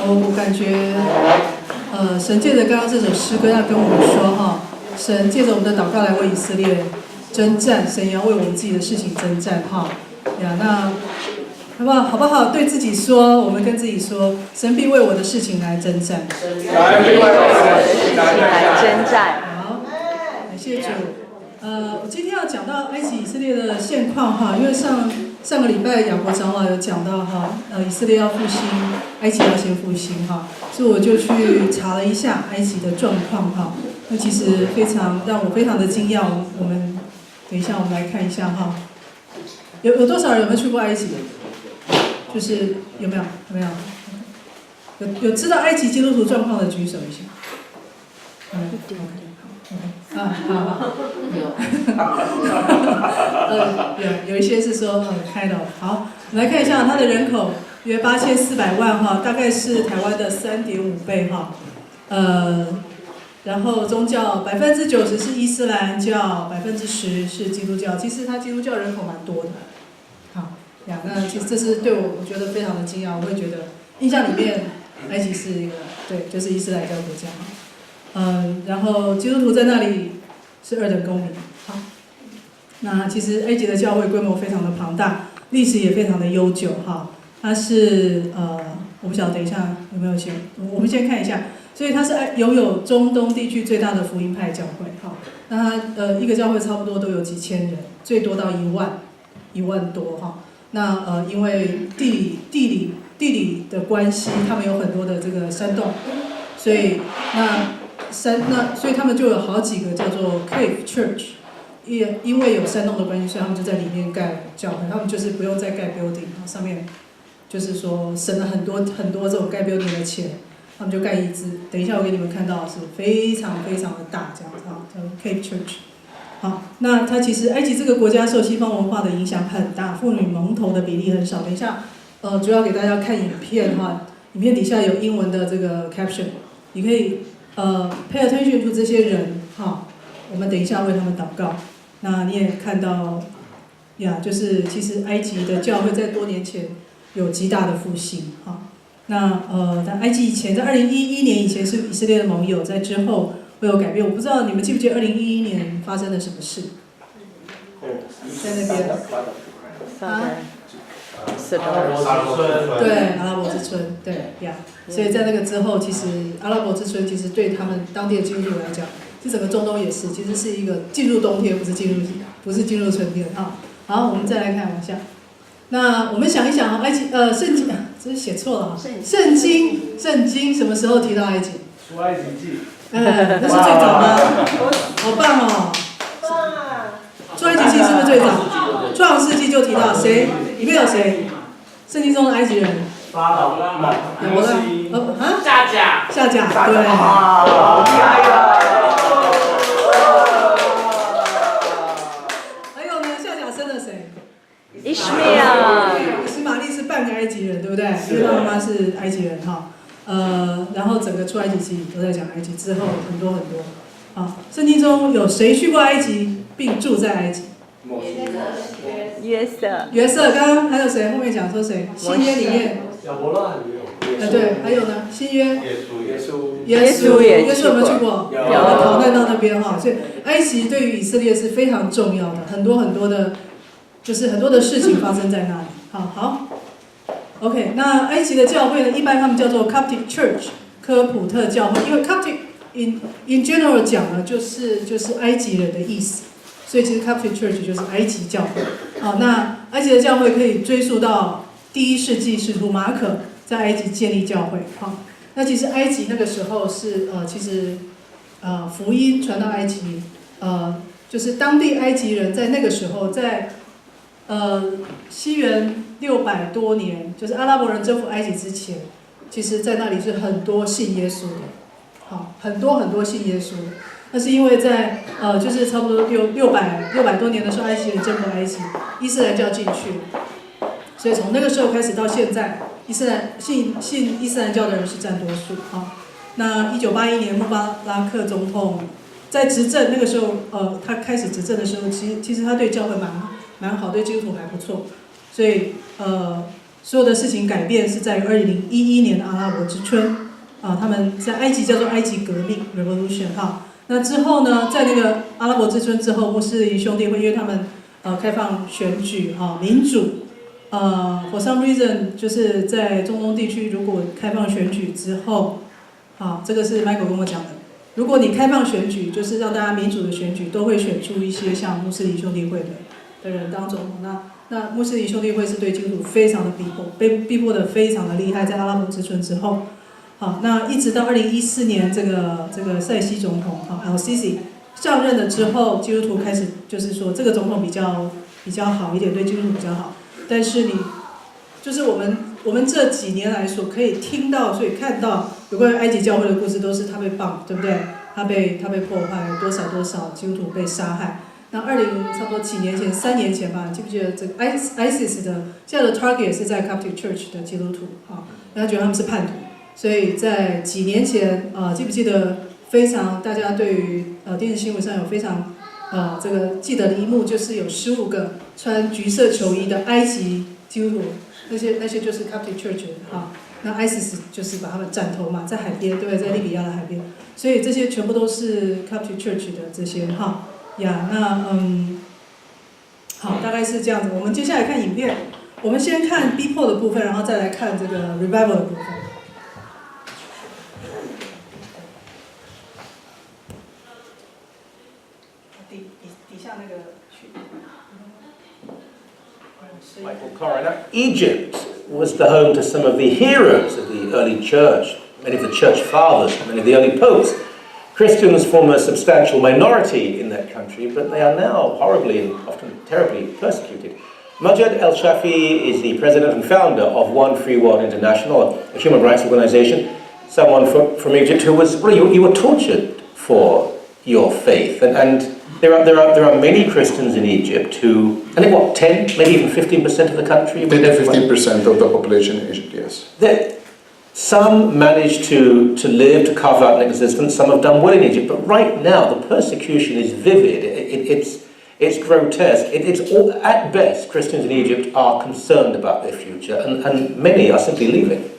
我感觉，神借着刚刚这首诗歌要跟我们说哈，神借着我们的祷告来为以色列征战，神也要为我们自己的事情征战哈。呀，那好不好？对自己说，我们跟自己说，神必为我的事情来征战。神必为我的事情来征战。好，感谢主。我今天要讲到埃及以色列的现况哈，因为上个礼拜亚伯长老有讲到哈，以色列要复兴，埃及要先复兴哈，所以我就去查了一下埃及的状况哈。那其实让我非常的惊讶。我们等一下我们来看一下哈，有多少人有没有去过埃及？就是有没有？有知道埃及基督徒状况的举手一下。好，有一些是说kind of。好，我们来看一下它的人口约8400万哈，大概是台湾的3.5倍哈。然后宗教90%是伊斯兰教，10%是基督教。其实它基督教人口蛮多的。好，那其实这是对我觉得非常的惊讶，我会觉得印象里面埃及是一个对，就是伊斯兰教国家。然后基督徒在那里是2等公民。好，那其实埃及的教会规模非常的庞大，历史也非常的悠久哈。它是我不晓得等一下有没有先，我们先看一下。所以它是拥有中东地区最大的福音派教会哈。那它一个教会差不多都有几千人，最多到1万多哈。那因为地理的关系，他们有很多的这个山洞，所以所以他们就有好几个叫做 cave church， 也因为有山洞的关系，所以他们就在里面盖教会，他们就是不用再盖 building， 上面就是说省了很多这种盖 building 的钱，他们就盖一支。等一下我给你们看到是非常非常的大这样子啊，叫 cave church。好，那它其实埃及这个国家受西方文化的影响很大，妇女蒙头的比例很少。等一下主要给大家看影片哈，影片底下有英文的这个 caption， 你可以pay attention to 这些人哈，我们等一下为他们祷告。那你也看到就是其实埃及的教会在多年前有极大的复兴哈。那在埃及以前，在2011年以前是以色列的盟友，在之后会有改变。我不知道你们记不记得2011年发生了什么事？在那边对，阿拉伯之春，对呀。所以在那个之后，其实阿拉伯之春其实对他们当地的基督徒来讲，这整个中东也是，其实是一个进入冬天，不是进入春天啊。好，我们再来看往下。那我们想一想埃及圣经这是写错了哈。圣经什么时候提到埃及？出埃及记。那是最早吗？好棒哦！出埃及记是不是最早？创世纪就提到谁？里面有谁？圣经中的埃及人。法老、摩西、夏甲，对。好厉害呀！还有呢，夏甲生了谁？以斯玛利是半个埃及人，对不对？因为他妈妈是埃及人哈。然后整个出埃及记都在讲埃及，之后很多。好，圣经中有谁去过埃及并住在埃及？约瑟，刚刚还有谁？后面讲说谁？新约里面。亚伯拉罕也有。对，还有呢，新约。耶稣有没有去过？有。逃难到那边哈，所以埃及对于以色列是非常重要的，很多的，就是很多的事情发生在那里。好。OK， 那埃及的教会呢，一般他们叫做 Coptic Church， 科普特教会，因为 Coptic in general 讲呢，就是埃及人的意思，所以其实 Coptic Church 就是埃及教会。好，那埃及的教会可以追溯到第1世纪使徒马可在埃及建立教会。好，那其实埃及那个时候是其实福音传到埃及，就是当地埃及人在那个时候在西元600多年，就是阿拉伯人征服埃及之前，其实在那里是很多信耶稣的，好，很多信耶稣的。那是因为在就是差不多600多年的时候，埃及人征服埃及，伊斯兰教进去了，所以从那个时候开始到现在，信伊斯兰教的人是占多数。好，那1981年穆巴拉克总统在执政那个时候，他开始执政的时候，其实他对教会蛮好，对基督徒还不错，所以所有的事情改变是在于2011年的阿拉伯之春他们在埃及叫做埃及革命 （Revolution） 那之后呢，在那个阿拉伯之春之后，穆斯林兄弟会因为他们开放选举民主for some reason 就是在中东地区，如果开放选举之后这个是 Michael 跟我讲的。如果你开放选举，就是让大家民主的选举，都会选出一些像穆斯林兄弟会的人当总统。那穆斯林兄弟会是对基督徒非常的逼迫，被逼迫的非常的厉害，在阿拉伯之春之后，那一直到2014年这个塞西总统LCC 上任了之后，基督徒开始就是说这个总统比较好一点，对基督徒比较好。但是就是我们这几年来所可以听到，所以看到有关于埃及教会的故事，都是他被bomb，对不对？他被破坏，多少基督徒被杀害。那差不多几年前，3年前吧，记不记得这个 ISIS 的现在的 target 是在 Coptic Church 的基督徒他觉得他们是叛徒，所以在几年前记不记得大家对于电视新闻上有非常这个记得的一幕，就是有15个穿橘色球衣的埃及基督徒，那些就是 Coptic Church 那 ISIS 就是把他们斩头嘛，在海边，对不对？在利比亚的海边，所以这些全部都是 Coptic Church 的这些好，大概是这样子。我们接下来看影片，我们先看逼迫的部分，然后再来看这个 revival 的部分。底下那个Egypt was the home to some of the heroes of the early church, many of the church fathers, many of the early popes. Christians form a substantial minority in that country, but they are now horribly and often terribly persecuted. Majed El-Shafi is the president and founder of One Free World International, a human rights organization, someone from Egypt who was, you were tortured for your faith, and there are many Christians in Egypt who, I think 10, maybe even 15% of the country? 10 to 15% of the population in Egypt, yes. Some managed to live, to carve out an existence, some have done well in Egypt, but right now the persecution is vivid, it's grotesque, it's all, at best, Christians in Egypt are concerned about their future, and many are simply leaving.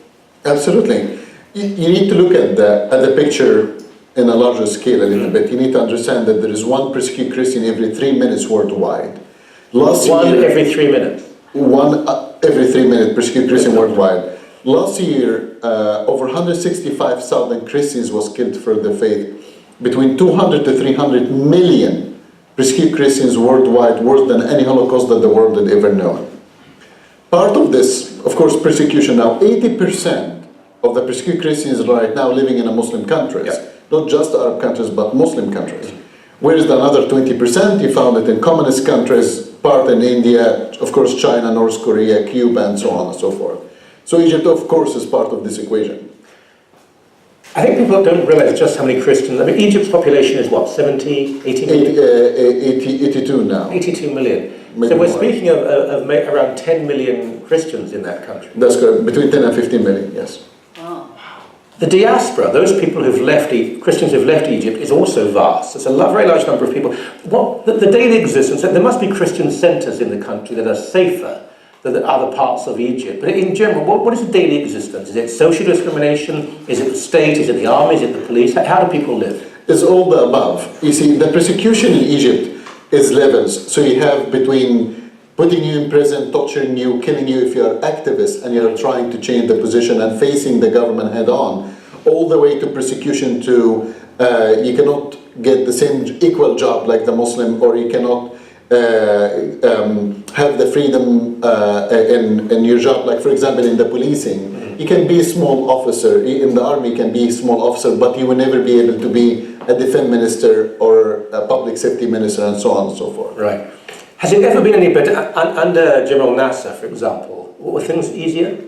Absolutely. You need to look at the picture in a larger scale a little bit. You need to understand that there is one persecuted Christian every 3 minutes worldwide. Every 3 minutes? One every 3 minutes persecuted Christian worldwide. Last year, over 165,000 Christians was killed for their faith. Between 200 to 300 million persecuted Christians worldwide, worse than any Holocaust that the world had ever known. Part of this, of course, persecution now, 80% of the persecuted Christians right now living in Muslim countries. Yeah. Not just Arab countries, but Muslim countries. Whereas the other 20%, you found it in communist countries, part in India, of course China, North Korea, Cuba, and so on and so forth. So Egypt, of course, is part of this equation. I think people don't realize just how many Christians, I mean, Egypt's population is what, 70, 80 million? 82 now. 82 million. Maybe so we're more. speaking of around 10 million Christians in that country. That's correct, between 10 and 15 million, yes. The diaspora, those people who've left, Christians who've left Egypt, is also vast. It's a very large number of people. The daily existence, there must be Christian centres in the country that are safer than the other parts of Egypt. But in general, what is the daily existence? Is it social discrimination? Is it the state? Is it the army? Is it the police? How do people live? It's all the above. You see, the persecution in Egypt is levels. So you have between putting you in prison, torturing you, killing you if you're activists and you're trying to change the position and facing the government head on, all the way to persecution to you cannot get the same equal job like the Muslim, or you cannot have the freedom in your job, like for example in the policing. You can be a small officer, in the army you can be a small officer, but you will never be able to be a defense minister or a public safety minister and so on and so forth. Right. Has it ever been any better? Under General Nasser, for example, were things easier?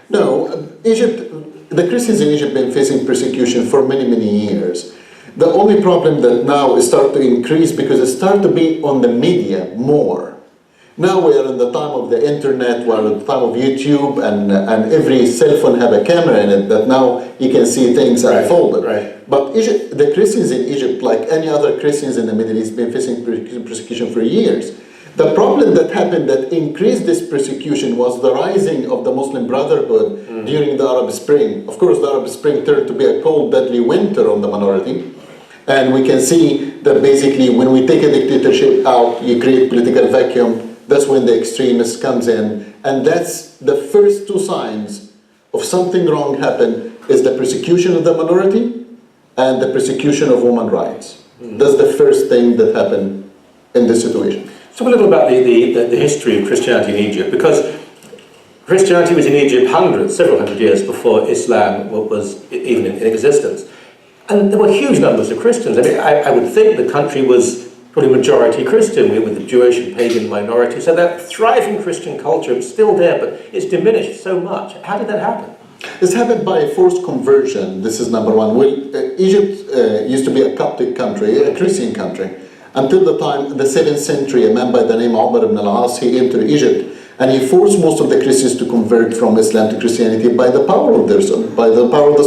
No, Egypt, the Christians in Egypt have been facing persecution for many, many years. The only problem that now is start to increase because it starts to be on the media more. Now we are in the time of the internet, we are in the time of YouTube, and every cell phone have a camera in it that now you can see things unfolded. Right. But the Christians in Egypt, like any other Christians in the Middle East, been facing persecution for years. The problem that happened that increased this persecution was the rising of the Muslim Brotherhood during the Arab Spring. Of course, the Arab Spring turned to be a cold, deadly winter on the minority. And we can see that basically when we take a dictatorship out, you create political vacuum. That's when the extremist comes in. And that's the first two signs of something wrong happen is the persecution of the minority and the persecution of women's rights. That's the first thing that happened in this situation. Talk a little about the history of Christianity in Egypt, because Christianity was in Egypt several hundred years before Islam was even in existence. And there were huge numbers of Christians. I mean, I would think the country was probably majority Christian with the Jewish and pagan minority. So that thriving Christian culture is still there, but it's diminished so much. How did that happen? This happened by forced conversion. This is number one. Well, Egypt used to be a Coptic country, a Christian country. Until the time, the 7th century, a man by the name of Umar ibn al-As, he entered Egypt and he forced most of the Christians to convert from Islam to Christianity by the power of the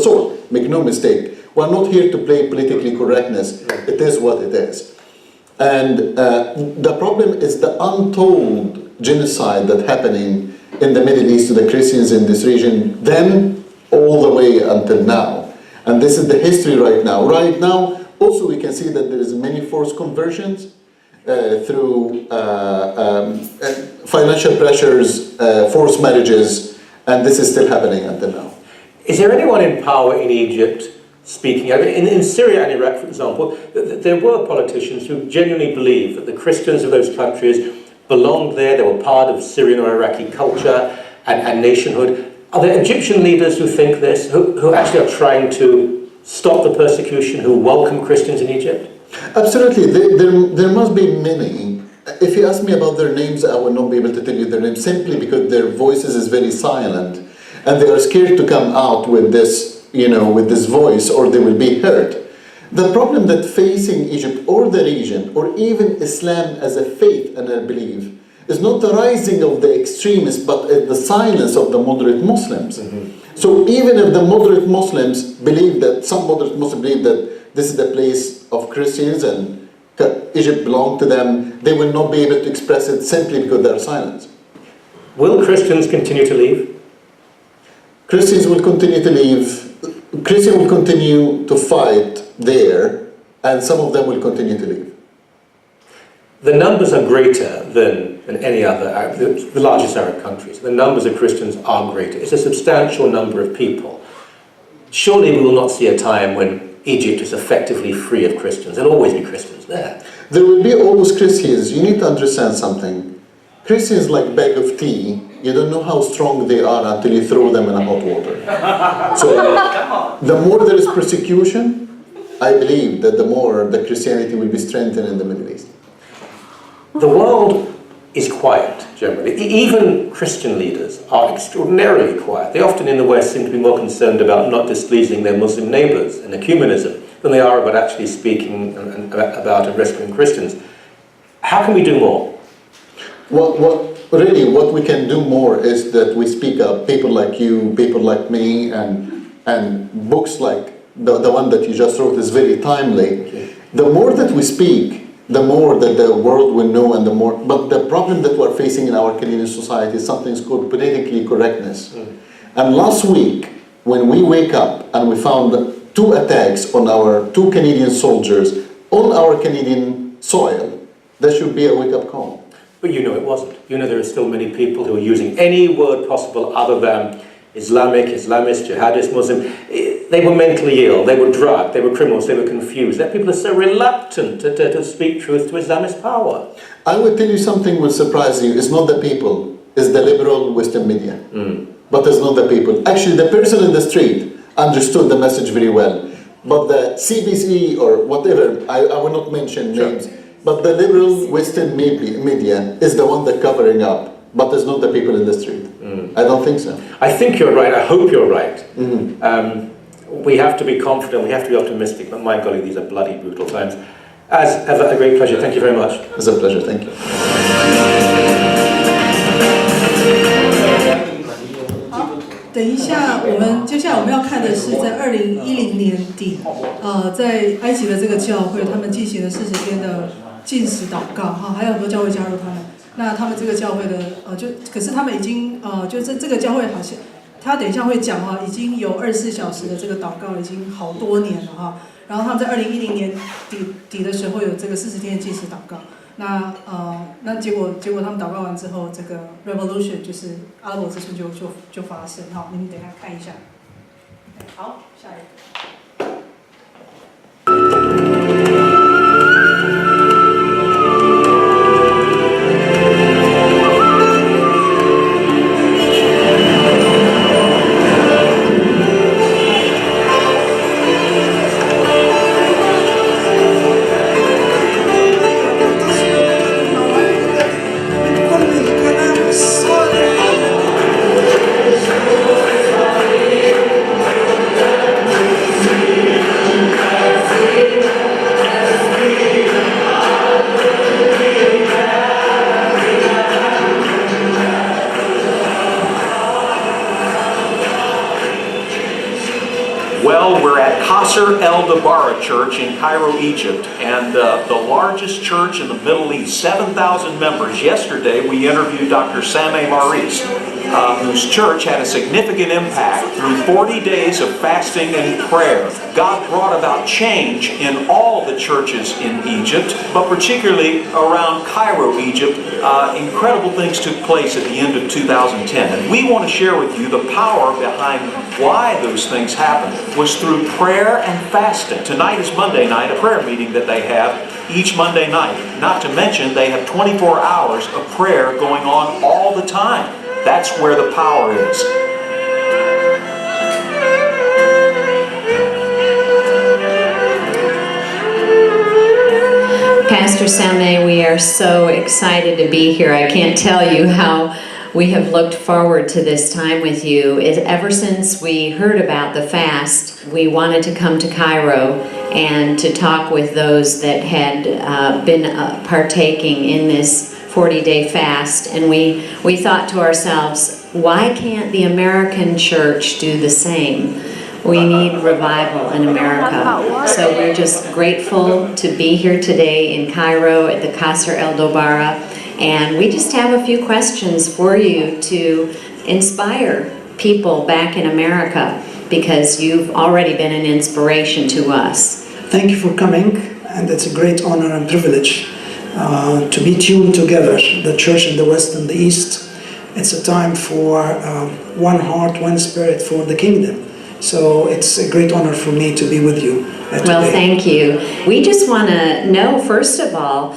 sword. Make no mistake. We're not here to play politically correctness. It is what it is. And the problem is the untold genocide that's happening in the Middle East to the Christians in this region, then all the way until now. And this is the history right now. Right now, also, we can see that there is many forced conversions through financial pressures, forced marriages, and this is still happening until now. Is there anyone in power in Egypt speaking? I mean, in Syria and Iraq, for example, there were politicians who genuinely believed that the Christians of those countries belonged there, they were part of Syrian or Iraqi culture and nationhood. Are there Egyptian leaders who think this, who actually are trying to stop the persecution, who welcome Christians in Egypt? Absolutely. There must be many. If you ask me about their names, I will not be able to tell you their names simply because their voices is very silent and they are scared to come out with this, with this voice, or they will be hurt. The problem that facing Egypt or the region or even Islam as a faith and a belief is not the rising of the extremists but the silence of the moderate Muslims. So even if the moderate Muslims believe that, some moderate Muslims believe that this is the place of Christians and Egypt belongs to them, they will not be able to express it simply because they are silent. Will Christians continue to leave? Christians will continue to leave. Christians will continue to fight there, and some of them will continue to leave. The numbers are greater than any other, the largest Arab countries. The numbers of Christians are greater. It's a substantial number of people. Surely we will not see a time when Egypt is effectively free of Christians. There'll always be Christians there. There will be always Christians. You need to understand something. Christians like a bag of tea. You don't know how strong they are until you throw them in a hot water. So the more there is persecution, I believe that the more the Christianity will be strengthened in the Middle East. The world is quiet, generally. Even Christian leaders are extraordinarily quiet. They often in the West seem to be more concerned about not displeasing their Muslim neighbors and ecumenism than they are about actually speaking about and rescuing Christians. How can we do more? What we can do more is that we speak up. People like you, people like me, and books like the one that you just wrote is very timely. Okay. The more that we speak, the more that the world will know, and the more. But the problem that we're facing in our Canadian society is something called politically correctness. And last week, when we wake up and we found 2 attacks on our 2 Canadian soldiers on our Canadian soil, that should be a wake-up call. But it wasn't. There are still many people who are using any word possible other than Islamic, Islamist, jihadist, Muslim. They were mentally ill, they were drugged, they were criminals, they were confused. That people are so reluctant to speak truth to Islamist power. I would tell you something will surprise you. It's not the people, it's the liberal Western media. But it's not the people. Actually, the person in the street understood the message very well. But the CBC or whatever, I will not mention names, but the liberal Western media is the one that's covering up. But it's not the people in the street. I don't think so. I think you're right. I hope you're right. We have to be confident. We have to be optimistic. But my golly, these are bloody brutal times. As ever, a great pleasure. Thank you very much. It's a pleasure. Thank you. 好，等一下，接下来我们要看的是在2010年底，在埃及的这个教会，他们进行了40天的禁食祷告，还有很多教会加入他们。那他们这个教会的可是他们已经就这个教会好像，他等一下会讲哈，已经有24小时的这个祷告已经好多年了哈。然后他们在2010年底的时候有这个40天的禁食祷告。那结果他们祷告完之后，这个 revolution 就是阿拉伯之春就发生。好，你们等一下看一下。好，下一个。Church in Cairo, Egypt, and the largest church in the Middle East, 7,000 members. Yesterday we interviewed Dr. Sameh Maurice, whose church had a significant impact through 40 days of fasting and prayer. God brought about change in all the churches in Egypt, but particularly around Cairo, Egypt. Incredible things took place at the end of 2010, and we want to share with you the power behind why those things happened was through prayer and fasting. Tonight is Monday night, a prayer meeting that they have each Monday night. Not to mention they have 24 hours of prayer going on all the time. That's where the power is. Pastor Sameh, we are so excited to be here. I can't tell you how we have looked forward to this time with you. Ever since we heard about the fast, we wanted to come to Cairo and to talk with those that had been partaking in this 40-day fast. And we thought to ourselves, why can't the American church do the same? We need revival in America. So we're just grateful to be here today in Cairo at the Qasr El Dobara. And we just have a few questions for you to inspire people back in America, because you've already been an inspiration to us. Thank you for coming, and it's a great honor and privilege to be tuned together, the church in the West and the East. It's a time for one heart, one spirit for the kingdom. So it's a great honor for me to be with you today. Well, thank you. We just want to know, first of all,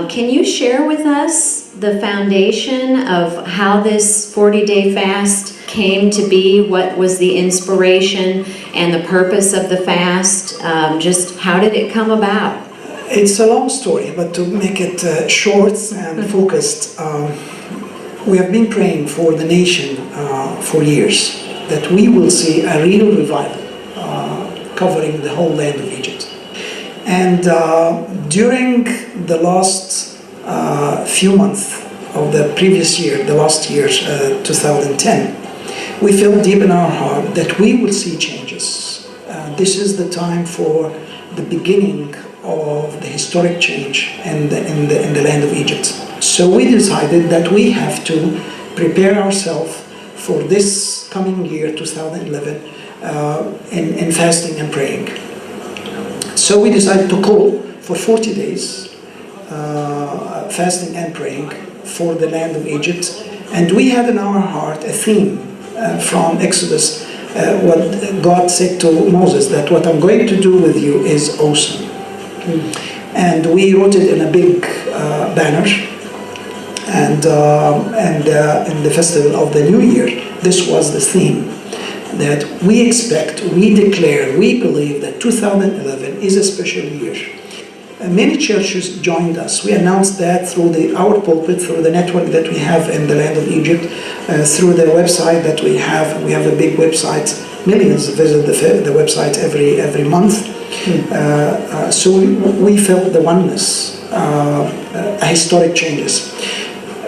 can you share with us the foundation of how this 40-day fast came to be? What was the inspiration and the purpose of the fast? Just how did it come about? It's a long story, but to make it short and focused, we have been praying for the nation for years, that we will see a real revival covering the whole land of Egypt. And during the last few months of the previous year, the last year, 2010, we felt deep in our heart that we will see changes. This is the time for the beginning of the historic change in the land of Egypt. So we decided that we have to prepare ourselves for this coming year, 2011, in fasting and praying. So we decided to call for 40 days fasting and praying for the land of Egypt. And we had in our heart a theme from Exodus, what God said to Moses, that what I'm going to do with you is awesome. And we wrote it in a big banner. And in the festival of the New Year, this was the theme, that we expect, we declare, we believe that 2011 is a special year. Many churches joined us. We announced that through our pulpit, through the network that we have in the land of Egypt, through the website that we have. We have a big website. Millions visit the website every month. So we felt the oneness, historic changes.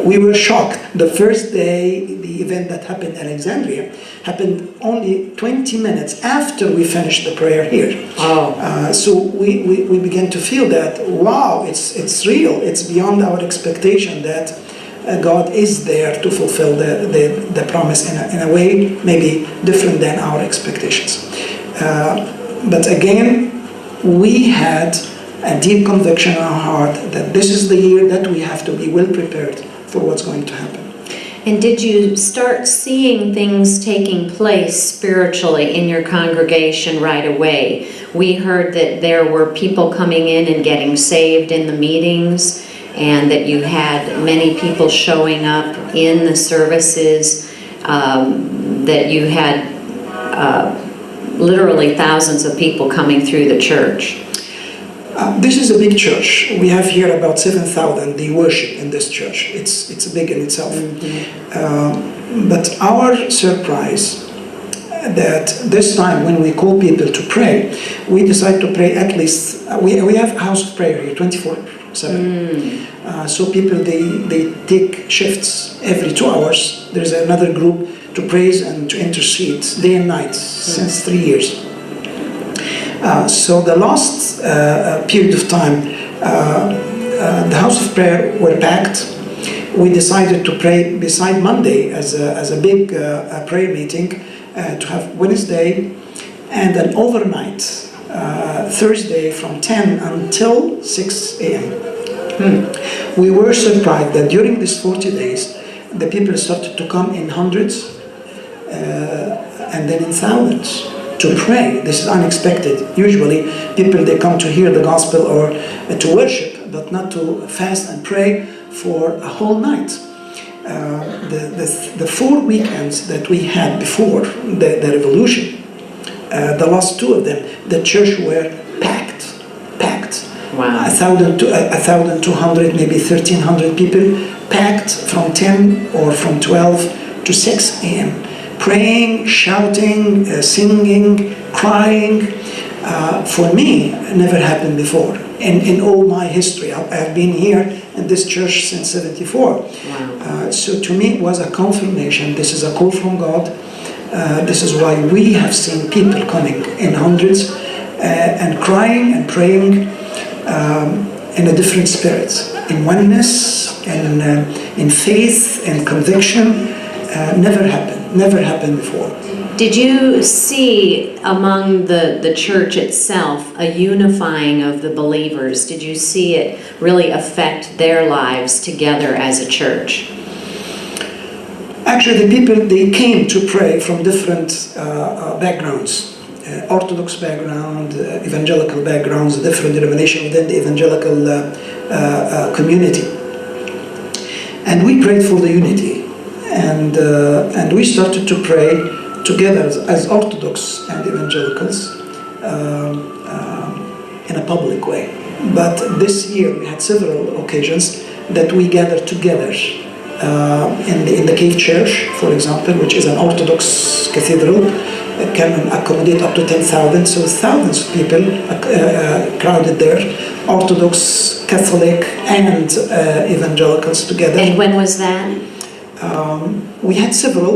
We were shocked. The first day, the event that happened in Alexandria happened only 20 minutes after we finished the prayer here. Oh. So we began to feel that, wow, it's real. It's beyond our expectation that God is there to fulfill the promise in a way maybe different than our expectations. But again, we had a deep conviction in our heart that this is the year that we have to be well prepared for what's going to happen. And did you start seeing things taking place spiritually in your congregation right away? We heard that there were people coming in and getting saved in the meetings, and that you had many people showing up in the services, that you had literally thousands of people coming through the church. This is a big church. We have here about 7,000. They worship in this church. It's big in itself. But our surprise that this time when we call people to pray, we decide to pray at least. We have a house of prayer here 24/7. So people they take shifts every 2 hours. There's another group to praise and to intercede day and night since 3 years. So the last period of time, the house of prayer were packed. We decided to pray beside Monday as a big prayer meeting, to have Wednesday and an overnight Thursday from 10 until 6 a.m. We were surprised that during these 40 days, the people started to come in hundreds and then in thousands to pray. This is unexpected. Usually people, they come to hear the gospel or to worship, but not to fast and pray for a whole night. The 4 weekends that we had before the revolution, the last 2 of them, the church were packed. Wow. 1,200, maybe 1,300 people packed from 10 or from 12 to 6 a.m. Praying, shouting, singing, crying. For me, it never happened before. In all my history, I've been here in this church since '74. Wow. So to me, it was a confirmation. This is a call from God. This is why we have seen people coming in hundreds and crying and praying in a different spirit, in oneness, in faith, and conviction. Never happened before. Did you see among the church itself a unifying of the believers? Did you see it really affect their lives together as a church? Actually, the people, they came to pray from different backgrounds. Orthodox background, evangelical backgrounds, different denomination within the evangelical community. And we prayed for the unity. And we started to pray together as Orthodox and evangelicals in a public way. But this year we had several occasions that we gathered together in the Cave Church, for example, which is an Orthodox cathedral. It can accommodate up to 10,000, so thousands of people crowded there, Orthodox, Catholic, and evangelicals together. And when was that? We had several.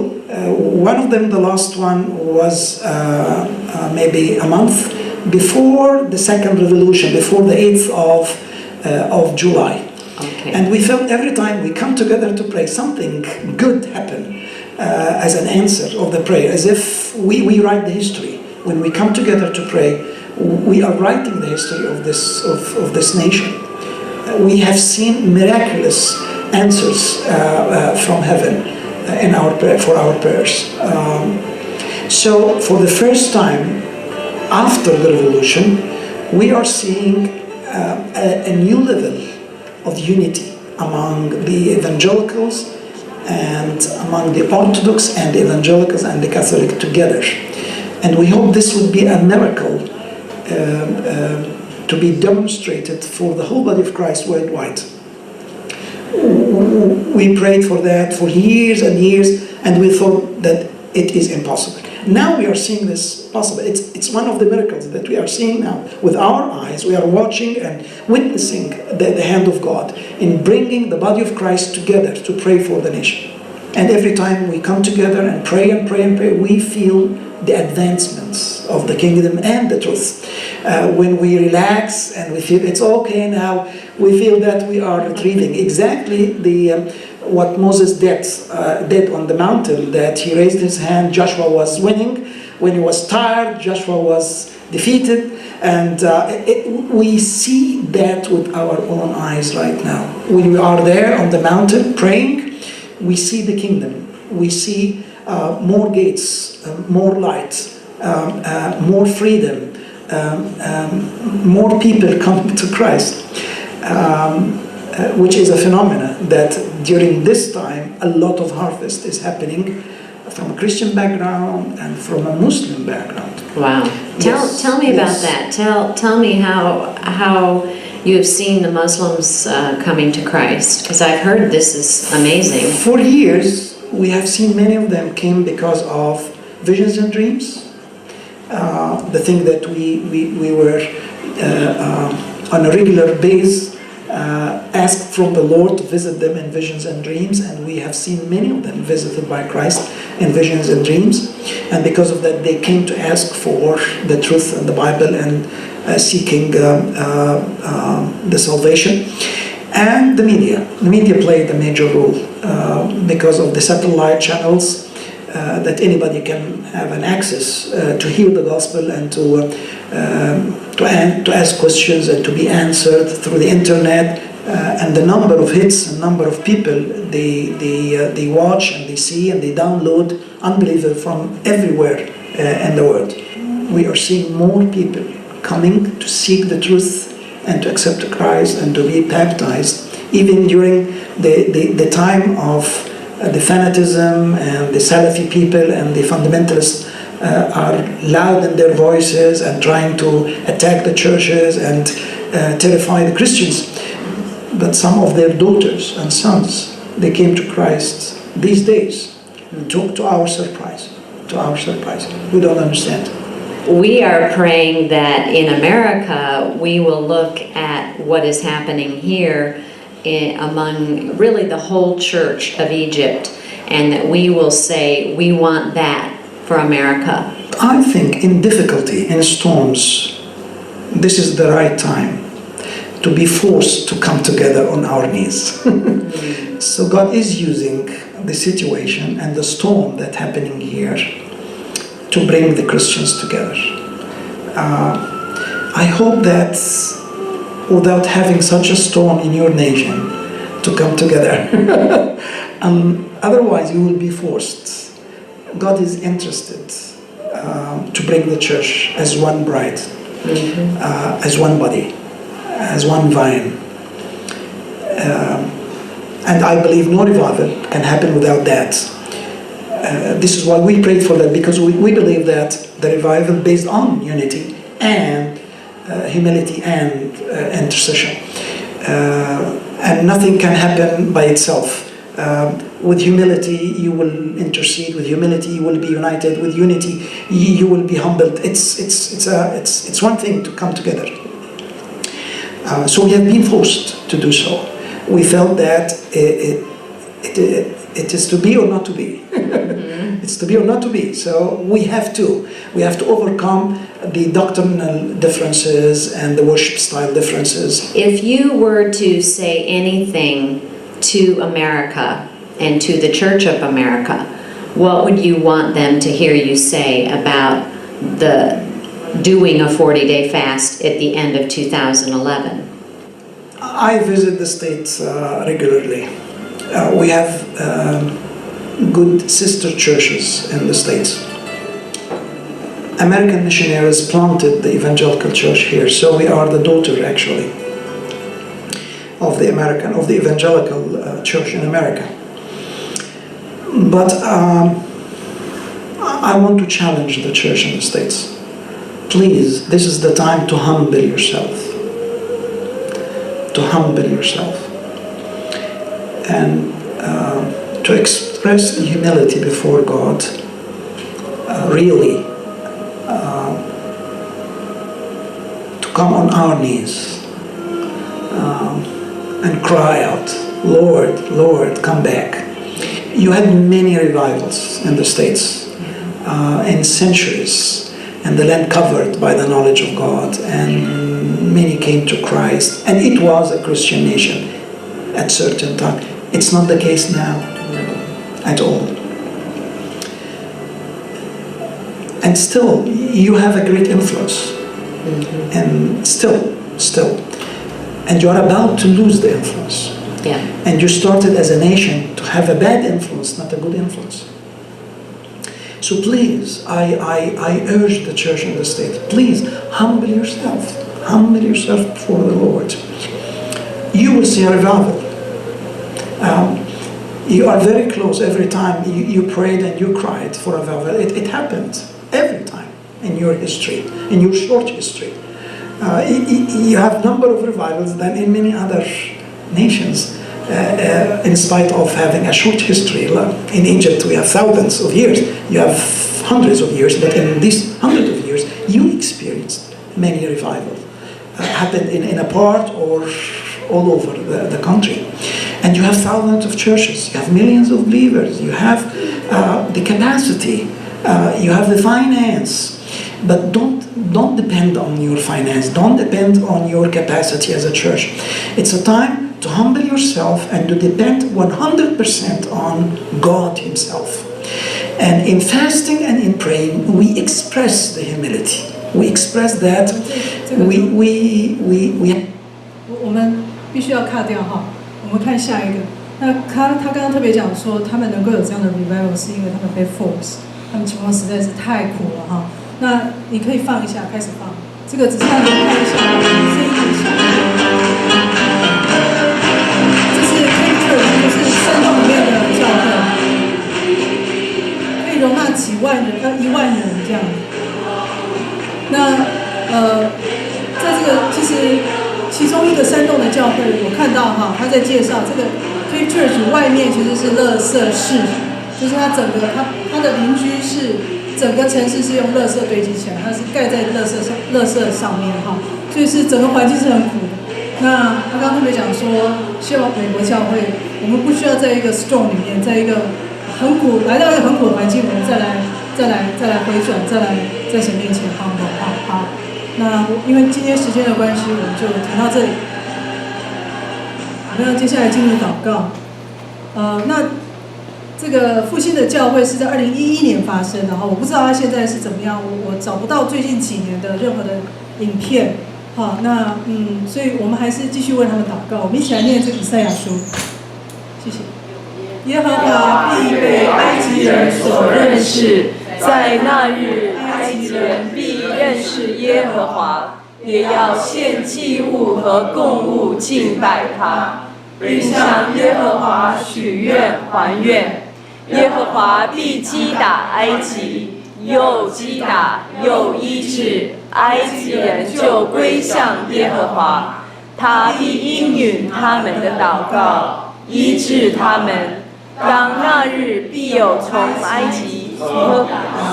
One of them, the last one, was maybe a month before the second revolution, before the 8th of July. Okay. And we felt every time we come together to pray, something good happened as an answer of the prayer, as if we write the history. When we come together to pray, we are writing the history of this nation. We have seen miraculous answers from heaven for our prayers. So for the first time after the revolution, we are seeing a new level of unity among the evangelicals and among the Orthodox and the evangelicals and the Catholic together. And we hope this would be a miracle to be demonstrated for the whole body of Christ worldwide. We prayed for that for years and years, and we thought that it is impossible. Now we are seeing this possible. It's one of the miracles that we are seeing now with our eyes. We are watching and witnessing the hand of God in bringing the body of Christ together to pray for the nation. And every time we come together and pray, we feel the advancements of the kingdom and the truth. When we relax and we feel it's okay now, we feel that we are retrieving exactly what Moses did on the mountain, that he raised his hand, Joshua was winning. When he was tired, Joshua was defeated. And we see that with our own eyes right now. When we are there on the mountain praying, we see the kingdom. We see more gates, more light, more freedom, more people come to Christ, which is a phenomenon that during this time a lot of harvest is happening from a Christian background and from a Muslim background. Wow. Tell me about that. Tell me how you have seen the Muslims coming to Christ, because I've heard this is amazing. For years, we have seen many of them came because of visions and dreams. The thing that we were on a regular basis asked from the Lord to visit them in visions and dreams, and we have seen many of them visited by Christ in visions and dreams. And because of that, they came to ask for the truth in the Bible and seeking the salvation. And the media played a major role because of the satellite channels that anybody can have an access to hear the gospel and to ask questions and to be answered through the internet. And the number of hits and number of people they watch and they see and they download unbelievable from everywhere in the world. We are seeing more people coming to seek the truth and to accept Christ and to be baptized, even during the time of the fanatism and the Salafi people and the fundamentalists are loud in their voices and trying to attack the churches and terrify the Christians. But some of their daughters and sons, they came to Christ these days, to our surprise. We don't understand. We are praying that in America, we will look at what is happening here among really the whole church of Egypt, and that we will say, we want that for America. I think in difficulty, in storms, this is the right time to be forced to come together on our knees. So God is using the situation and the storm that's happening here to bring the Christians together. I hope that without having such a storm in your nation to come together, otherwise you will be forced. God is interested to bring the church as one bride, as one body, as one vine. And I believe no revival can happen without that. This is why we prayed for that, because we believe that the revival based on unity and humility and intercession. And nothing can happen by itself. With humility, you will intercede. With humility, you will be united. With unity, you will be humbled. It's one thing to come together. So we have been forced to do so. We felt that it is to be or not to be. It's to be or not to be. So we have to overcome the doctrinal differences and the worship style differences. If you were to say anything to America and to the Church of America, what would you want them to hear you say about the doing a 40-day fast at the end of 2011? I visit the States regularly. We have good sister churches in the States. American missionaries planted the evangelical church here, so we are the daughter actually of the evangelical church in America. But I want to challenge the church in the States. Please, this is the time to humble yourself. To humble yourself. And to express humility before God, really, to come on our knees and cry out, Lord, Lord, come back. You had many revivals in the States in centuries, and the land covered by the knowledge of God, and many came to Christ, and it was a Christian nation at certain time. It's not the case now at all. And still, you have a great influence. And still. And you are about to lose the influence. Yeah. And you started as a nation to have a bad influence, not a good influence. So please, I urge the church and the state, please humble yourself before the Lord. You will see a revival. You are very close every time you prayed and you cried for a revival. It happened every time in your history, in your short history. You have a number of revivals than in many other nations, in spite of having a short history. In Egypt, we have thousands of years. You have hundreds of years, but in these hundreds of years, you experienced many revivals. Happened in a part or all over the country. And you have thousands of churches. You have millions of believers. You have the capacity. You have the finance. But don't depend on your finance. Don't depend on your capacity as a church. It's a time to humble yourself and to depend 100% on God Himself. And in fasting and in praying, we express the humility. We express that we 我们必须要卡掉哈。我们看下一个。那他刚刚特别讲说，他们能够有这样的 revival， 是因为他们被 force， 他们情况实在是太苦了哈。那你可以放一下，开始放。这个只是让你看一下，声音很小。这是 Church， 就是山洞里面的教会，可以容纳几万人，1万人这样。那在这个其中一个山洞的教会，我看到哈，他在介绍这个 Church 外面其实是垃圾市，就是它整个它的邻居是。整个城市是用垃圾堆积起来，它是盖在垃圾上面哈，所以是整个环境是很苦的。那他刚刚特别讲说，希望美国教会，我们不需要在一个 storm 里面，在一个很苦，来到一个很苦的环境，我们再来回转，再来在神面前好。那因为今天时间的关系，我们就谈到这里。那接下来进入祷告。那这个复兴的教会是在2011年发生的哈，我不知道它现在是怎么样，我找不到最近几年的任何的影片。好，那所以我们还是继续为他们祷告。我们一起来念这个以赛亚书，谢谢。耶和华必被埃及人所认识，在那日，埃及人必认识耶和华，也要献祭物和供物敬拜他，并向耶和华许愿还愿。耶和华必击打埃及，又击打又医治，埃及人就归向耶和华。他必应允他们的祷告，医治他们。当那日，必有从埃及和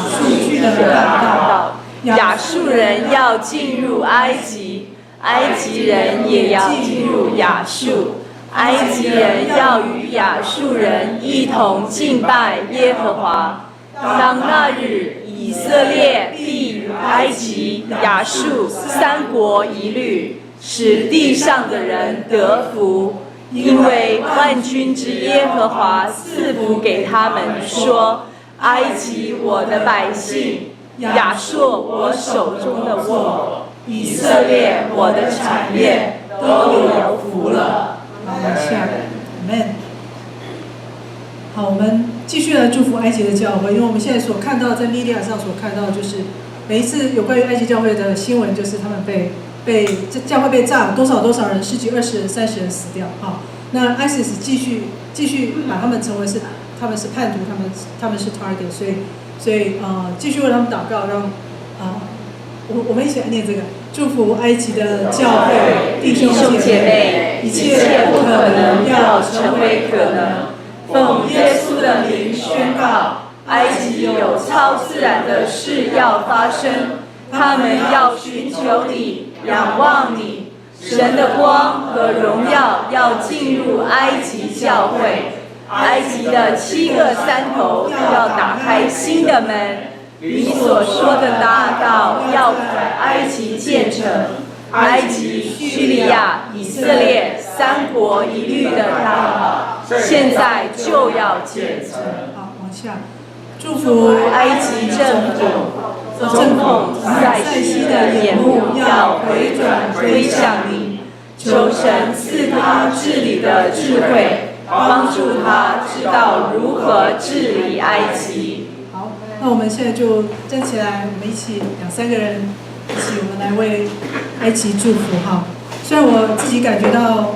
数据的人赶到，亚述人要进入埃及，埃及人也要进入亚述。埃及人要与亚述人一同敬拜耶和华。当那日，以色列必与埃及、亚述3国一律，使地上的人得福。因为万军之耶和华赐福给他们，说：埃及我的百姓，亚述我手中的握，以色列我的产业都有福了。下，Amen。好，我们继续来祝福埃及的教会，因为我们现在所看到在 media 上所看到，就是每一次有关于埃及教会的新闻，就是他们被教会被炸了多少人，10几、20人、30人死掉。好，那 ISIS 继续把他们称为是他们是叛徒，他们是 target， 所以继续为他们祷告，让我们一起来念这个。祝福埃及的教会弟兄姐妹，一切不可能要成为可能。奉耶稣的名宣告，埃及有超自然的事要发生，他们要寻求你，仰望你。神的光和荣耀要进入埃及教会，埃及的7个山头要打开新的门。你所说的大道要在埃及建成，埃及、叙利亚、以色列3国一律的大道。现在就要建成。好，往下，祝福埃及政府塞西的眼目要回转归向你，求神赐他治理的智慧，帮助他知道如何治理埃及。好，那我们现在就站起来，我们一起2、3个人一起，我们来为埃及祝福哈。虽然我自己感觉到